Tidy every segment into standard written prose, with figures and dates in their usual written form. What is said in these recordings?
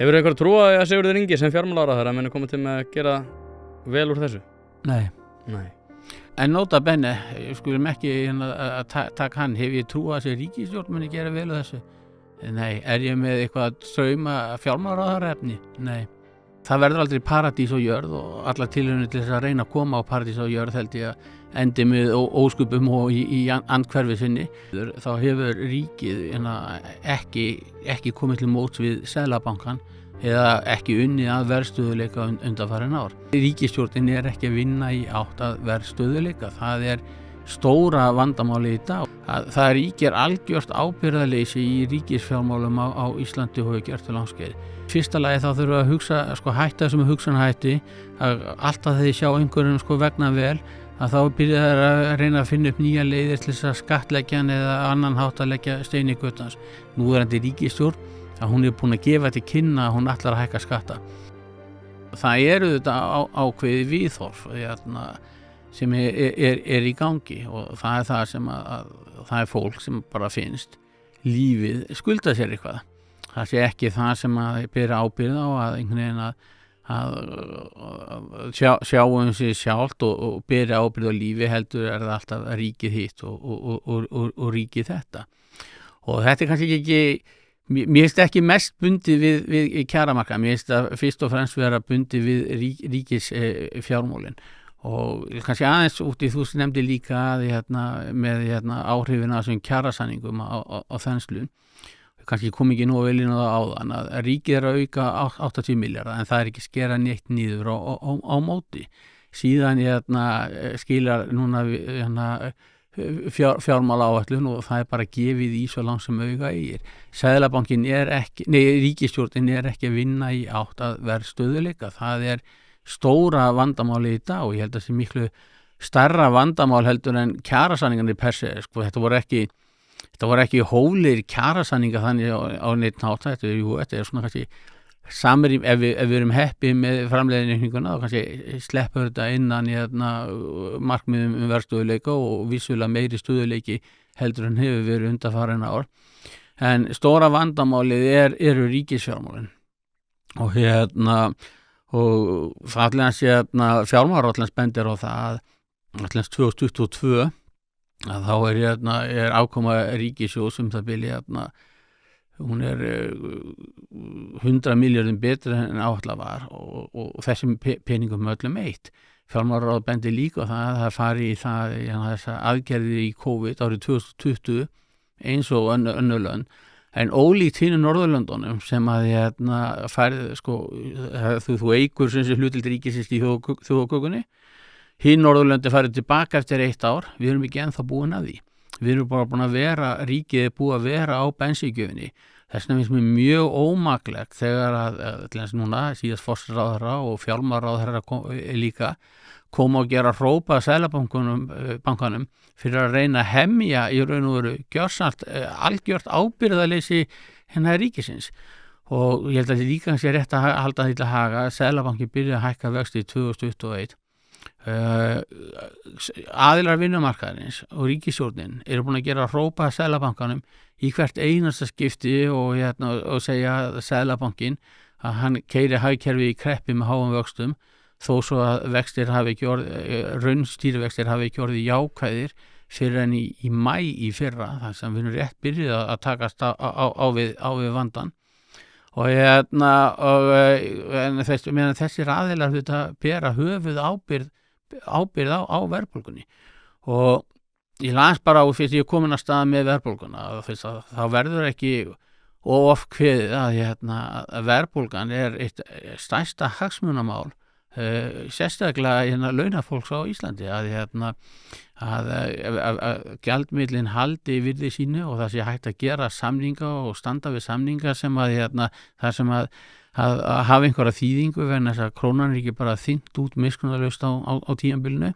Hefur eitthvað trúað að Sigurður Ingi sem fjármálaráðherra muni koma til með að gera vel úr þessu? Nei. En nota bene, skulum ekki að taka hann, hef ég trúað að þessi ríkisstjórn muni gera vel úr þessu? Nei. Er ég með eitthvað drauma fjármálaráðherra efni? Nei. Það verður aldrei paradís og jörð og allar tilraunir til þess að reyna að koma á paradís og jörð held ég að endi með óskupum og í andhverfi sinni. Þá hefur ríkið ekki komið til móts við Seðlabankann eða ekki unnið að verðstöðuleika undanfarin ár. Ríkisstjórnin er ekki að vinna í átt að verðstöðuleika. Það er stóra vandamáli í dag. Það ríkir algjört ábyrgðarleysi í ríkisfjármálum á Íslandi og hefur gert til langskeið. Fyrsta lagi þá þurfum við að hugsa, hætta þessum hugsunarhætti, að alltaf þegar sjá einhverjum vegna vel, að þá byrja þær að reyna að finna upp nýja leiðir til þess að skattleggja eða annan hátt að leggja stein í göttans. Núverandi ríkisstjórn, að hún er búin að gefa til kynna að hún ætlar að hækka skatta. Það eru þetta ákveðið viðhorf sem er í gangi og það er það sem það er fólk sem bara finnst lífið skulda sér eitthvað. Það sé ekki það sem að bera ábyrgð á að einhvern veginn að sjá sig sjálft og bera ábyrgð á lífi heldur er það alltaf ríkið hitt og ríkið þetta. Og þetta er kannski ekki, mér finnst ekki mest bundið við kjaramarkaðinn, mér finnst það fyrst og fremst vera bundið við ríkisfjármálin. Og kannski aðeins út í þú sem nefndi líka með áhrifin af þessum kjarasamningum á þenslu. Kannski kom ekki nógu vel inn á það áðan að ríkið er að auka 80 milljarða en það er ekki skera neitt niður á móti. Síðan skilar núna fjármálaáætlun og það er bara gefið í svo langt sem auga eigir. Seðlabankinn ríkisstjórnin er ekki að vinna í átt að verðstöðuleika. Það er stóra vandamáli í dag og ég held að það sé miklu stærra vandamál heldur en kjarasamningarnir per se. Þetta voru ekki hóflegir kjarasamningar þannig á neitt nátt. Þetta er svona kannski samrým, ef við erum heppið með framleiðingaukninguna þá kannski sleppur þetta innan markmiðum verðstöðuleika og vissulega meiri stöðuleiki heldur en hefur verið undanfarin ár. En stóra vandamálið eru ríkisfjármálin og og það allir fjármálaráðans bendir á það að allir 2022 að þá er afkoma ríkissjóðs það bili hún er 100 milljörðum betur en áætlað var og þessum peningum öllum eitt. Fjármálaráð bendir líka á það fari í þessa aðgerðir í COVID árið 2020 eins og önnur lönd. En ólíkt hinu Norðurlöndunum sem að færð þú eigur sem hlutdeild ríkisins í þjóðarkökunni. Hinn Norðurlöndi farið tilbaka eftir 1 ár, við erum ekki ennþá búin að því. Við erum bara búin að ríkið er búið að vera á bensíngjöfinni. Þess vegna finnst mér mjög ómaklegt þegar að núna síðast forsætisráðherra og fjármálaráðherra líka koma og gera hrópa Seðlabankanum fyrir að reyna að hemja í raun og veru algjört ábyrgðarleysi ríkisins. Og ég held að þetta líka sé rétt að halda því til að haga að Seðlabanki byrja að hækka vexti í 2021. Aðilar vinnumarkaðarins og ríkisstjórnin eru búin að gera hrópa Seðlabankanum í hvert einasta skipti og segja að Seðlabankinn að hann keyri hagkerfi í kreppi með háum vöxtum þó svo að raunstýrivextir hafi ekki orðið jákvæðir fyrir en í maí í fyrra þar sem við erum rétt byrjuð að takast á við vandan. Og þessir aðilar bera höfuð ábyrgð á verðbólgunni og ég las bara fyrst ég komin að stað með verðbólguna þá verður ekki of kveðið að verðbólgan er eitt stærsta hagsmunamál sérstaklega launafólks á Íslandi að gjaldmiðlinn haldi virði sínu og það sé hægt að gera samninga og standa við samninga sem það sem að hafa einhverja þýðingu vegna þess að krónan er ekki bara þynnt út miskunnarlaust á tímabilinu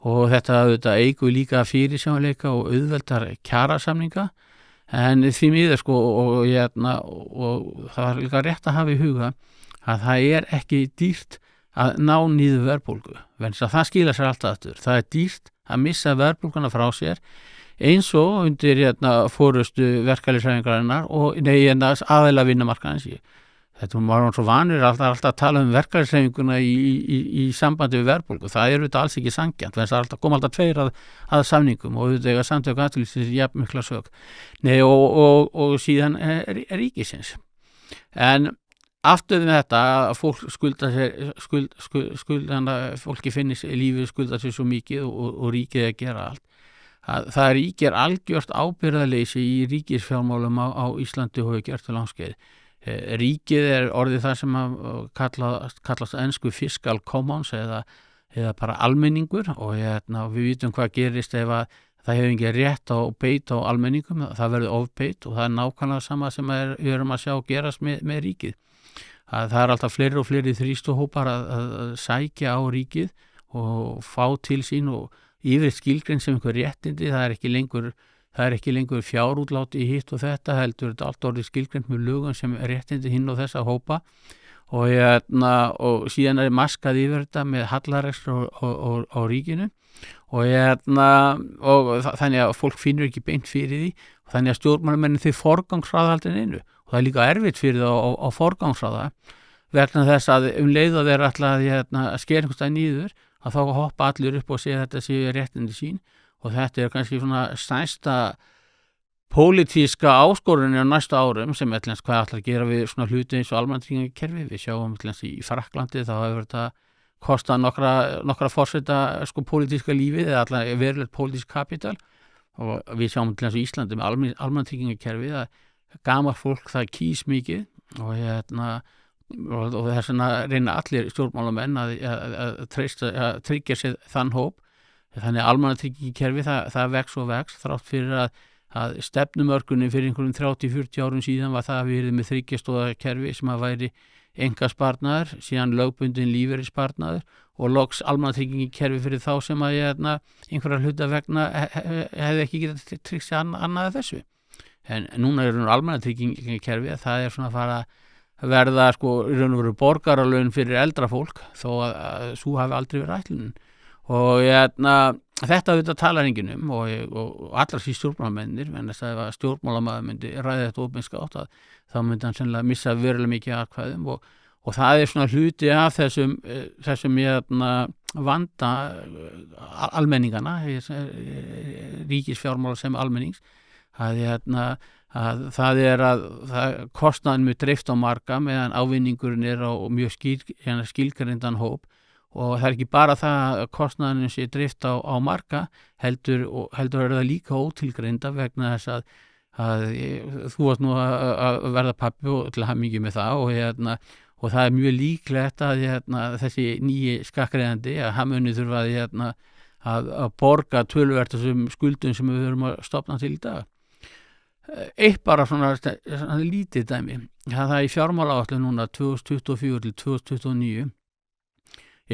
og þetta eigur líka fyrirsjáanleika og auðveldar kjarasamninga en því miður og það var líka rétt að hafa í huga að það er ekki dýrt að ná niður verðbólgu vegna þess að það skilar sér alltaf aftur. Það er dýrt að missa verðbólguna frá sér eins og undir fórustu verkalýðshreyfingarinnar og aðila vinnumarkaðins Þetta var svo vanur alltaf að tala verkalýðshreyfinguna í sambandi við verðbólgu. Það þetta alls ekki sanngjarnt, þess að kom alltaf tveir að samningum og auðvitað samtök atvinnulífsins jafn mikla sök. Nei, og síðan ríkisins. En aftur með þetta að fólk fólki finnist lífið skulda sér svo mikið og ríkið að gera allt. Það ríkir algjört ábyrgðarleysi í ríkisfjármálum á Íslandi og hefur gert til langskeið. Ríkið orðið það sem kallast ensku fiscal commons eða bara almenningur og við vitum hvað gerist ef að það hefur ekki rétt á beit á almenningum, það verður ofbeit og það nákvæmlega sama sem við erum að sjá gerast með ríkið. Það alltaf fleiri og fleiri þrýstuhópar að sækja á ríkið og fá til sín og yfir skilgrein sem einhver réttindi, það er ekki lengur fjárútlát í hitt og þetta heldur þetta allt orðið skilgreint með lögum sem réttindi hinn og þessa hópa og síðan maskað yfir þetta með hallarekstur á ríkinu og þannig að fólk finnur ekki beint fyrir því og þannig að stjórnmálamenn þeir forgangsraðhaldinu og það er líka erfitt fyrir það á forgangsraða vegna þess að leið og þeir ætla að skera einhvers staðar niður að þá hoppa allir upp og segja þetta séu réttindi sín og þetta kannski svona stærsta pólitíska áskorunin á næstu árum sem hvað ætlar að gera við svona hluti eins og almannatryggingakerfi. Við sjáum í Frakklandi þá hefur þetta kostað nokkra forseta pólitíska lífið eða allar verulegt pólitísk kapital og við sjáum í Íslandi með almannatryggingakerfi að gamalt fólk það kýs mikið og þess vegna reyna allir stjórnmálamenn að tryggja sér þann hóp. Þannig að almannatryggingakerfi það vex og vex þrátt fyrir að stefnumörkunni fyrir einhverjum 30-40 árum síðan var það að við erum með þriggjastoðakerfi sem að væri einkasparnaður, síðan lögbundin lífeyrissparnaður og loks almannatryggingakerfi fyrir þá sem að einhverja hluta vegna hefði ekki getað tryggt sér annað þessu. En núna almannatryggingakerfi að það svona að fara að verða í raun og veru borgaralaun fyrir eldra fólk þó að svo hafi aldrei verið ætlunin. Og þetta auðvitað talar enginn og allar því stjórnmálamennir en þess að stjórnmálamaður myndi ræða þetta opinskátt þá myndi hann sennilega missa verulega mikið atkvæðum og það svona hluti af þessum vanda almenningana ríkisfjármála sem almennings að það kostnaðin mjög dreift á marga meðan ávinningurinn á mjög skilgreindan hóp og það ekki bara það að kostnaðurinn sé dreift á marga heldur það líka ótilgreinda vegna þess að þú varst nú að verða pabbi og til að hafa mikið með það og það mjög líklegt að þessi nýji skakkreiðandi að hann muni þurfa að borga töluvert þessum skuldum sem við höfum að stofna til í dag. Eitt bara svona lítið dæmi það í fjármálaáætlun núna 2024 til 2029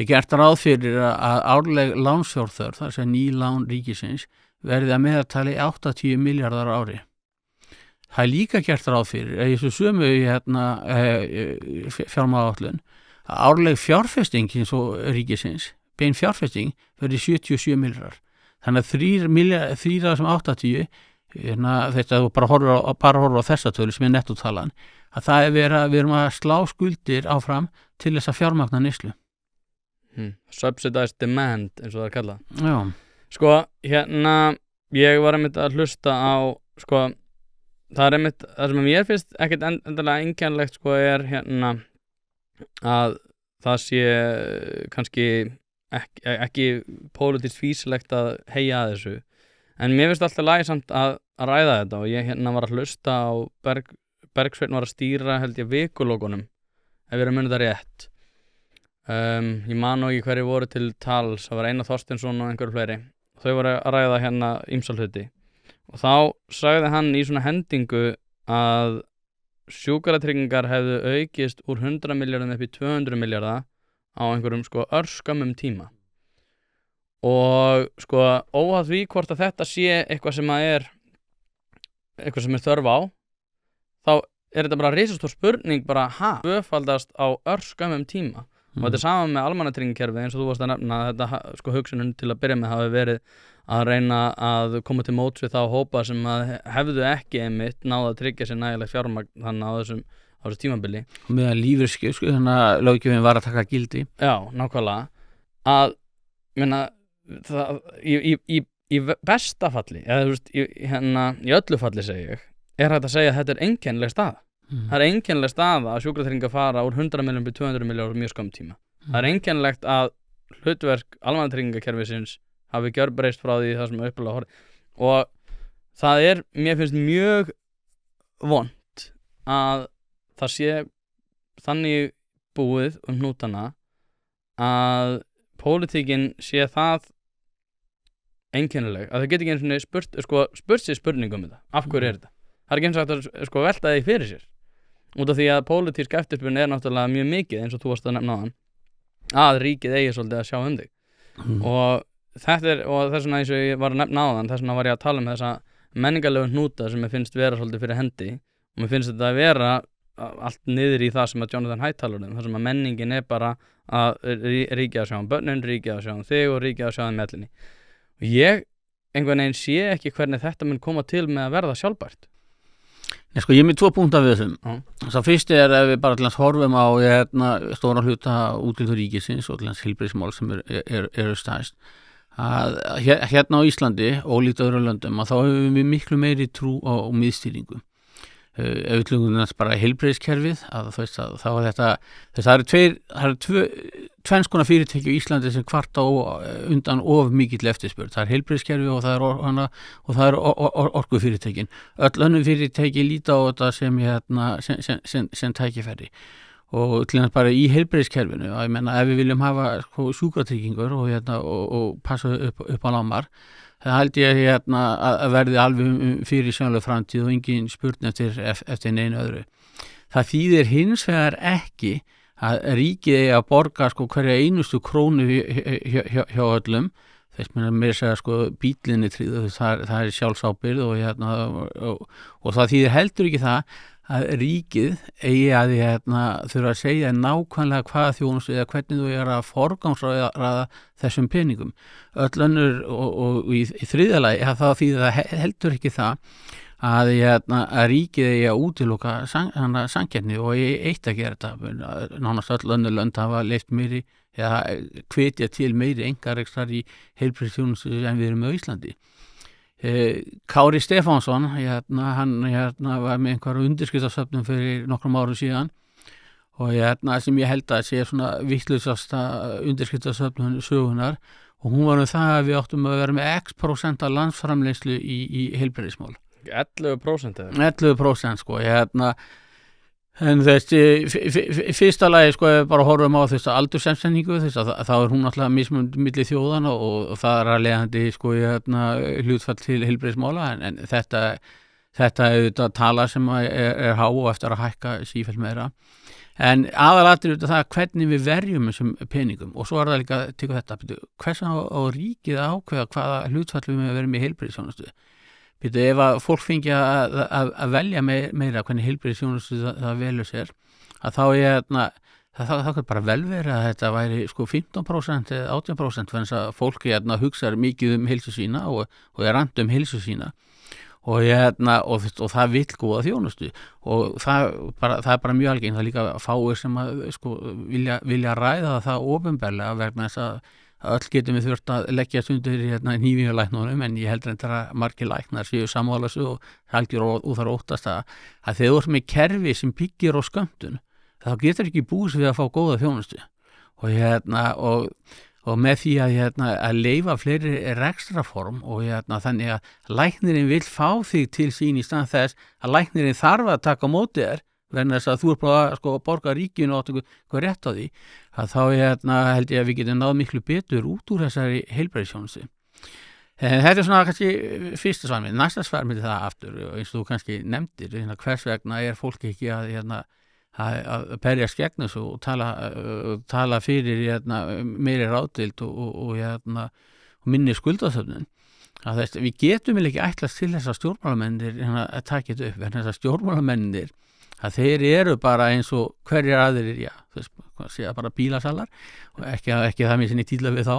gert ráð fyrir að árleg lánsfjárþörf, þess að ný lán ríkisins verði að meðaltali 80 milljarðar á ári. Það líka gert ráð fyrir að þessu sömu fjármálaáætlun að árleg fjárfesting eins og ríkisins, bein fjárfesting verði 77 milljarðar. Þannig að 3 sem 80 þetta þú bara horfur á þessa tölu sem nettótalan að það við erum að slá skuldir áfram til þess að fjármagna neyslu. Subsidized demand eins og það kallað. Já. Ég var einmitt að hlusta á það einmitt það sem mér finnst ekkert endilega einkennilegt er að það sé kannski ekki pólitískt fýsilegt að heyja að þessu en mér finnst alltaf lagi samt að ræða þetta og ég var að hlusta á Bergsveinn var að stýra held ég vikulókunum ef ég er að muna það rétt. Ég man ekki hverju voru til tals, það var Einar Þorsteinsson og einhverju fleiri og þau voru að ræða ýmsa hluti og þá sagði hann í svona hendingu að sjúkratryggingar hefðu aukist úr 100 milljörðum upp í 200 milljarða á einhverjum örskömmum tíma og óháð því hvort að þetta sé eitthvað sem er þörf á þá er þetta bara risastór spurning tvöfaldast á örskömmum tíma og þetta er saman með almannatryggingakerfið eins og þú varst að nefna að þetta hugsunin til að byrja með hafi verið að reyna að koma til móts við þá hópa sem að hefðu ekki einmitt náð að tryggja sér nægilegt fjármagn þannig á þessu tímabili meðan lífeyrisgjöf, sko, þannig að löggjöfin var að taka gildi. Já, nákvæmlega að, menna það, í besta falli eða þú veist, í öllu falli segi ég, er hægt að segja að þetta er einkennileg staða. Það er einkennileg staða að sjúkratryggingar fara úr 100 milljón til 200 milljón á mjög skömmum tíma. Það er einkennilegt að hlutverk almannatryggingakerfisins hafi gjörbreyst frá því það sem uppalega horfði og það er, mér finnst mjög vont að það sé þannig búið hnútana að pólitíkin sé það einkennileg að þau geti ekki einu sinni spurt sér spurningum um þetta, af hverju er þetta? Það er ekki eins og hægt að velta því fyrir sér út af því að pólitísk eftirspurn er náttúrulega mjög mikið eins og þú varst að nefna áðan að ríkið eigi svolítið að sjá um þig og þetta er, og þess vegna eins og ég var að nefna áðan, þess vegna var ég að tala um þessa menningarlegu hnúta sem mér finnst vera svolítið fyrir hendi og mér finnst þetta að vera allt niður í það sem að Jonathan Haidt talar um, þar sem að menningin er bara að ríkið að sjá um börnin, ríkið að sjá um þig og ríkið að sjá um mellinni og ég einhvern veginn sé ekki hvernig þetta mun koma til með að verða sjálfbært. Nei, sko, ég er með 2 punktar við þessum. Sá fyrsti er ef við bara til hans horfum á stóra hluta útgjöld ríkisins og til hans heilbrigðismál sem eru stærst. Að hérna á Íslandi, ólíkt öðrum löndum, að þá hefur við miklu meiri trú á miðstýringu. Ef við tlungum bara heilbrigðiskerfið, að þú veist að þá er þetta, það eru tvenns konar fyrirtæki á Íslandi sem kvarta undan of mikill eftirspurn. Það er heilbrigðiskerfið og það er orkufyrirtækin. Öll önnur fyrirtæki líta á þetta sem tækifæri. Og til þess bara í heilbrigðiskerfinu, að ég menna ef við viljum hafa sjúkratryggingur og passa upp á lágmark, það held ég að verði alveg fyrir sjónlega framtíð og engin spurn eftir neinu öðru. Það þýðir hins vegar ekki að ríkið eigi að borga hverja einustu krónu hjá öllum. Þess mér segja bílinni tryggður, það er sjálfsábyrgð og það þýðir heldur ekki það að ríkið eigi að þurfa að segja nákvæmlega hvaða þjónustu eða hvernig þú er að forgangsraða þessum peningum. Öll önnur og í þriðja lagi þá þýðir það heldur ekki það að ríkið eigi að útiloka samkeppni og eitt að gera þetta. Nánast öll önnur lönd hafa leyft meiri eða hvetja til meiri einkarekstrar í heilbrigðisþjónustu en við erum á Íslandi. Kári Stefánsson hann var með einhverju undirskriftasöfnum fyrir nokkrum árum síðan og sem ég held að sé svona vitlausasta undirskriftasöfnun sögunar og hún var það að við áttum að vera með x% af landsframleiðslu í heilbrigðismál. 11%? 11% sko, en þessi fyrsta lagi bara horfum á þess að aldurssamsetningu þá er hún alltaf mismunandi milli þjóðana og það er að leiðandi hlutfall til heilbrigðismála en þetta auðvitað tala sem er há og eftir að hækka sífellt meira en aðalatriði það hvernig við verjum þessum peningum og svo er það líka til þetta, hvers á ríkið að ákveða hvaða hlutfall við með verðum í heilbrigðisþjónustu. Ef að fólk fengi að velja meira hvernig heilbrigðisþjónustu það velur sér að þá kan bara vel vera að þetta væri 15% eða 18% þannig að fólki hugsa mikið heilsu sína og er rand heilsu sína og það vill góða þjónustu og það er bara mjög algengt, það er líka fáir sem vilja ræða það opinberlega vegna þess að öll getum við þurft að leggja undir hnífinglæknunum en ég heldur að margir læknar séu sammála og halgir og þar óttast að þegar þú ert með kerfi sem byggir á skömmtun þá getur ekki búist við að fá góða þjónustu og með því að leyfa fleiri rekstrarform og þannig að læknirinn vill fá þig til sín í stað þess að læknirinn þarf að taka á móti þér vegna þess að þú er bara að borga ríkinu og hvað rétt á því að þá held ég að við getum náð miklu betur út úr þessari heilbrigðisþjónustu. Þetta er svona kannski fyrsta svar minn, næsta svar minn það aftur eins og þú kannski nefndir hvers vegna er fólk ekki að berjast gegn þessu og tala fyrir meiri ráðdeild og minni skuldasöfnun. Við getum ekki ætlast til þess að stjórnmálamennir að taka þetta upp, en þess að stjórnmálamennir að þeir eru bara eins og hverjar aðrir, segja bara bílasalar og ekki það mér sinni tíla við þá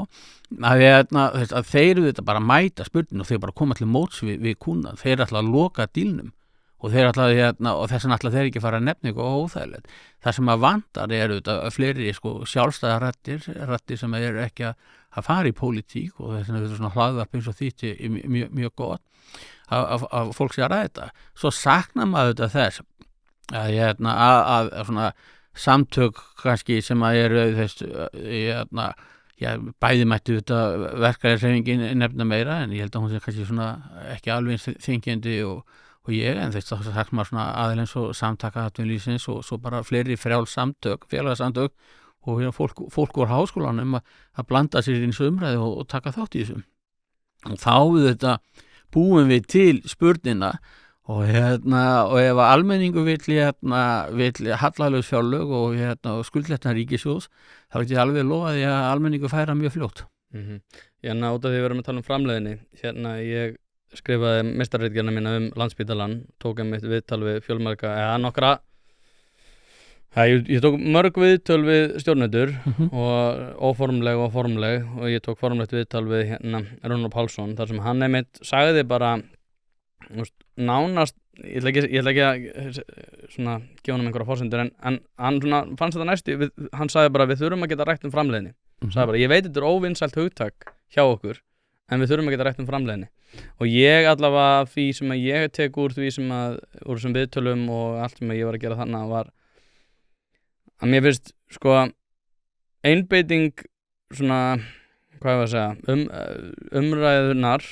að þeir eru þetta bara mæta spurning og þeir bara koma til móts við kúnan, þeir ætla að loka dílnum og þeir alltaf og þess vegna alltaf þeir ekki fara að nefna eitthvað óþægilegt. Það sem að vantar auðvitað fleiri sjálfstæða raddir sem eru ekki að fara í pólitík og þess vegna svona hlaðvarp eins og þitt mjög gott að fólk sé að ræða þetta. Svo saknar maður þetta þess að svona samtök kannski sem að eru þess bæði mættu þetta verkalýðshreyfingin nefna meira en ég held að hún sé kannski svona ekki alveg eins þingjandi og ég en þess að sagt maður svona aðeins og samtaka atvinnulífsins og svo bara fleiri frjálssamtök, félagasamtök og fólk úr háskólanum að blanda sér inn í þessu umræðu og taka þátt í þessu. Og þá þetta búum við til spurnina og ef almenningu vill hallælaus fjárlög og skuldletna ríkissjóðs þá veit ég alveg lofa því að almenningu færa mjög fljótt. Hérna út af því við erum að tala framleiðni, hérna ég skrifaði meistarritgerðina mína Landspítalann, tók mitt viðtal við fjölmarga, ég tók mörg viðtöl við stjórnendur og óformleg og formleg og ég tók formlegt viðtal við hérna Runólfur Pálsson þar sem hann einmitt sagði bara nánast, ég ætla ekki að svona gefa honum einhverja forsendur en hann svona fannst þetta næstu, hann sagði bara við þurfum að geta rætt framleiðni, sagði bara ég veit þetta óvinsælt hugtak hjá okkur en við þurfum að geta rætt framleiðni og ég allavega því sem að ég tek úr því sem að úr þessum viðtölum og allt sem að ég var að gera þarna var að mér finnst einbeiting svona hvað ég var að segja umræðunar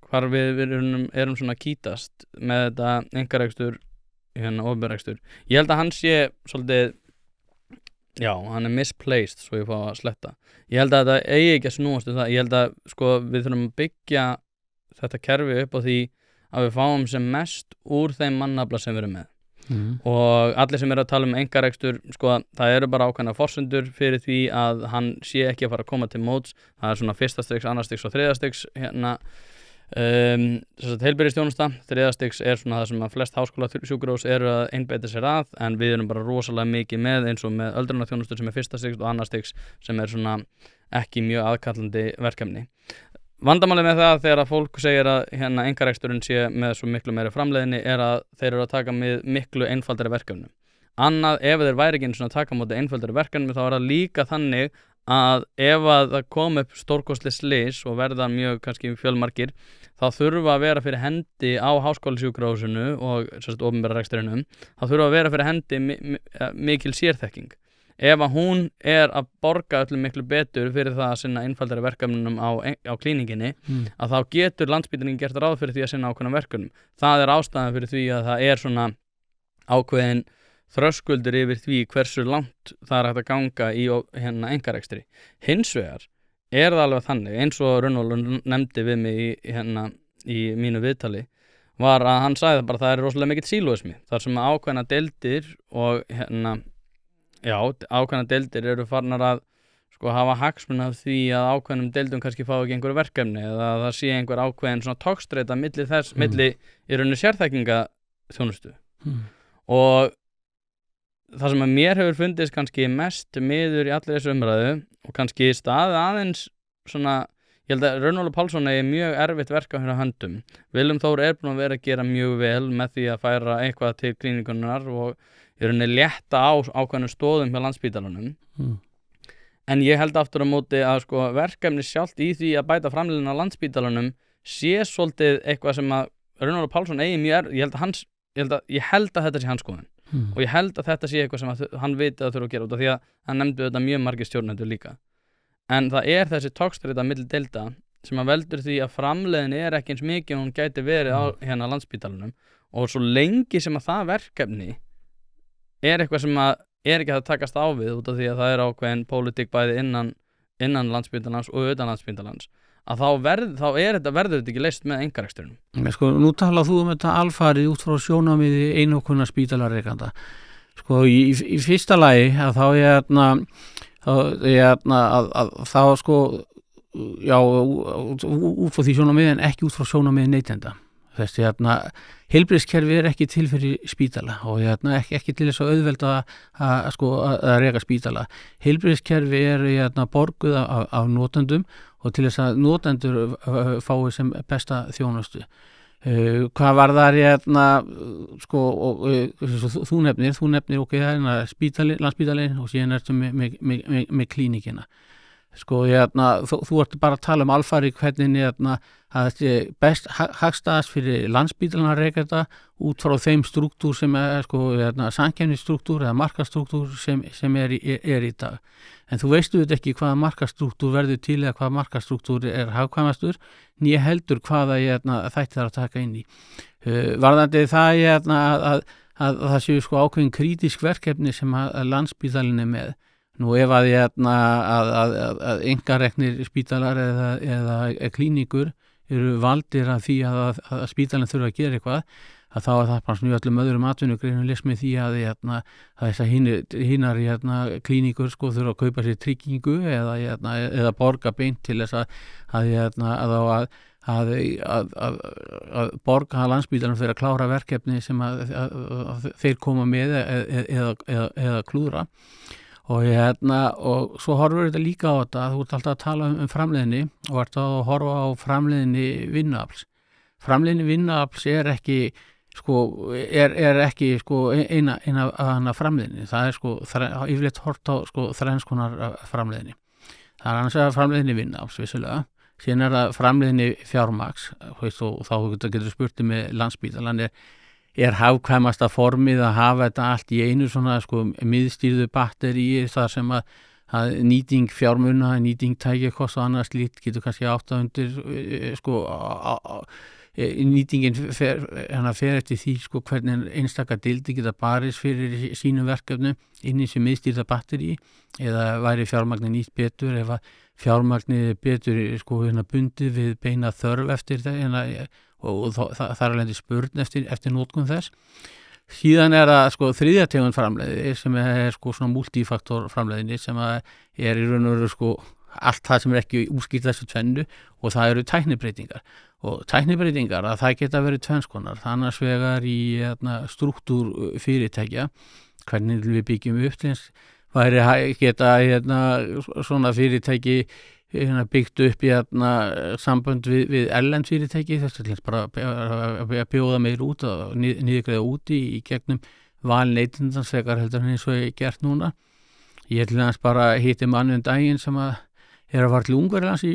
hvar við erum svona kýtast með þetta einkarekstur opinberrekstur. Ég held að hann sé svolítið hann misplaced svo ég fá að sletta. Ég held að þetta eigi ekki að snúast það. Ég held að við þurfum að byggja þetta kerfi upp á því að við fáum sem mest úr þeim mannafla sem við erum með. Og allir sem eru að tala einkarekstur, það eru bara ákveðnar forsendur fyrir því að hann sé ekki að fara að koma til móts. Það er svona 1. stigs, 2. stigs og 3. stigs heilbrigðisþjónusta. 3. stigs er svona það sem að flest háskólasjúkrahús eru að einbeita sér að en við erum bara rosalega mikið með eins og með öldrunarþjónustu sem er 1. stigs og 2. stigs sem er svona ekki mjög aðkallandi verkefni. Vandamálið með það þegar að fólk segir að einkareksturinn sé með svo miklu meiri framleiðni er að þeir eru að taka með miklu einfaldari verkefnum. Annað, ef þeir væri ekki að taka móti einfaldari verkefnum þá er það líka þannig að ef að það kom upp stórkostleg slys og verða mjög kannski fjölmargir þá þurfa að vera fyrir hendi á háskólasjúkrahúsinu og opinbera rekstrinum, þá þurfa að vera fyrir hendi mikil sérþekking. Ef að hún er að borga öllum miklu betur fyrir það að sinna einfaldari verkefnum á klíninginni að þá getur Landspítalinn gert ráð fyrir því að sinna ákveðnum verkefnum. Það er ástæðan fyrir því að það er svona ákveðin þröskuldur yfir því hversu langt það er hægt að ganga í einkarekstri. Hins vegar er það alveg þannig, eins og Runólfur nefndi við mig í mínu viðtali, var að hann sagði bara að það er rosalega mikill sílóismi, þar sem ákveðna deildir og ákveðna deildir eru farnar að hafa hagsmuni af því að ákveðnum deildum kannski fá ekki einhverju verkefni eða að það sé einhver ákveðin svona togstreita milli í rauninni sérþekkinga þjónustu. Og það sem að mér hefur fundist kannski mest miður í allir þessu umræðu og kannski staðið aðeins svona, ég held að Runólfur Pálsson er mjög erfitt verk á hérna höndum. Willum Þór er búinn að vera að gera mjög vel með því að færa eitthvað til klíningunnar og í rauninni létta á ákveðnum stóðum hjá Landspítalanum. En ég held aftur á móti að verkefni sjálft í því að bæta framleiðnina á Landspítalanum sé svolítið eitthvað sem að Runólfur Pálsson eigi mjög ég held að þetta sé hans skoðun. Og ég held að þetta sé eitthvað sem hann viti að þurfa að gera út af því að hann nefndi þetta mjög margir stjórnendur líka. En það er þessi togstreita milli deilda sem að veldur því að framleiðin er ekki eins mikið og hún gæti verið á Landspítalanum og svo lengi sem að það verkefni er eitthvað sem að er ekki að takast á við út af því að það er ákveðin pólitík bæði innan Landspítalans og utan Landspítalans að þá verður þetta ekki leyst með einkarekstrinum. Nú talað þú þetta alfarið út frá sjónarmiði einokunnar spítalarekanda. Í fyrsta lagi að þá út frá því sjónarmiði en ekki út frá sjónarmiði neytenda. Þessi heilbrigðiskerfi er ekki til fyrir spítala og ekki til þess að auðvelda að reka spítala. Heilbrigðiskerfi er borguð af notendum og til þess að notendur fái sem besta þjónustu. Hvað var það hérna sko, og þú nefnir ok, það Landspítalinn og síðan ertu með klínikina. Sko, hérna, þú ert bara að tala alfari hvernig hérna, að þetta er best hagstæðast fyrir Landspítalann að reka þetta út frá þeim struktúr sem sko, hérna, samkeppnisstruktúr eða markastruktúr sem er í dag. En þú veistu þetta ekki hvaða markastruktúr verður til eða hvaða markastruktúr er hagkvæmastur, né heldur hvaða hérna, þætti þarf að taka inn í. Varðandi það hérna, að það séu sko, ákveðin krítisk verkefni sem að Landspítalinn er með. Nú ef að einkareknir spítalar eða klíníkur eru valdir að því að spítalinn þurfa að gera eitthvað, að þá er það bara svona í öllum öðrum atvinnugreinum lýst með því að þessar hinar klíníkur sko þurfa að kaupa sér tryggingu eða borga beint til þess að borga Landspítalann fyrir að klára verkefni sem að þeir koma með eða klúðra. Og svo horfur þetta líka á þetta, þú ert alltaf að tala um framleiðni og ert að horfa á framleiðni vinnuafls. Framleiðni vinnuafls er ekki eina framleiðni. Það er sko yfirleitt hort á sko þrenns konar framleiðni. Það er annars að framleiðni vinnuafls vissulega. Síðan er það framleiðni fjármagns og þá getur spurt með Landspítalann er hagkvæmasta formið að hafa þetta allt í einu svona sko miðstýrðu batteríi þar sem að nýting fjármuna, nýting tækjakost og annað slíkt getur kannski átt að undir sko nýtingin fer eftir því sko hvernig einstaka deildi geta barist fyrir sínum verkefnum inn í þessu miðstýrða batteríi eða væri fjármagni nýtt betur ef að fjármagni betur sko bundið við beina þörf eftir það og það er alveg spurn eftir notkun þess. Síðan er það sko þriðja tegund framleiði sem er sko svona multifaktor framleiðinni sem er í raun og veru sko allt það sem er ekki útskýrt þessu tvennu og það eru tæknibreytingar og tæknibreytingar að það geta verið tvennskonar annars vegar í struktúr fyrirtækja hvernig við byggjum upp væri geta svona fyrirtæki byggt upp í sambönd við erlend fyrirtæki þess að bara að bjóða meir út og niðurgreiða úti í gegnum val neytandans þegar heldur eins og ég gert núna. Ég til þess bara hitti mann daginn sem að að fara til Ungverjalands og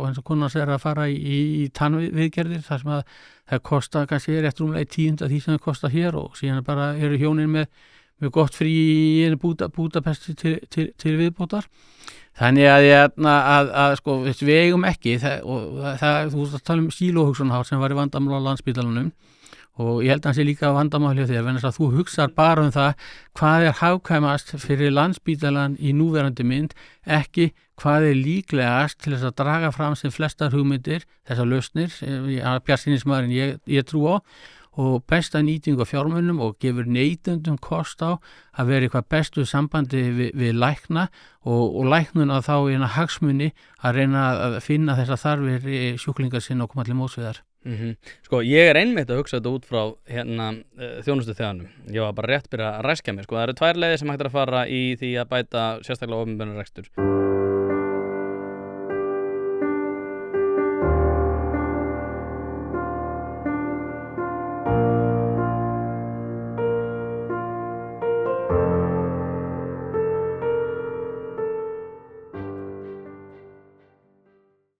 eins og konans að fara í tannviðgerðir þar sem að það kosta kannski rétt rúmlega 10% af því sem það kosta hér og síðan bara eru hjónin með gott frí í Búdapest til viðbótar. Þannig að sko við eigum ekki þú veist að tala sílóhugsunarhátt sem var í vandamál á Landspítalanum og ég held að það sé líka vandamál hjá þér vegna þess að þú hugsar bara það hvað er hagkvæmast fyrir Landspítalann í núverandi mynd, ekki hvað er líklegast til þess að draga fram sem flestar hugmyndir, þessar lausnir bjartsýnismaðurinn ég trú á og besta nýting á fjármunum og gefur neytendum kost á að vera eitthvað bestu sambandi við lækna og læknuna þá í hagsmuni að reyna að finna þessa þarfir sjúklingar sinna og koma allir mótsviðar. Sko, ég er einmitt að hugsa þetta út frá þjónustu þjóðanum. Ég var bara rétt byrja að ræskja mér. Sko, það eru tvær leiðir sem hægt er að fara í því að bæta sérstaklega opinberan rekstur.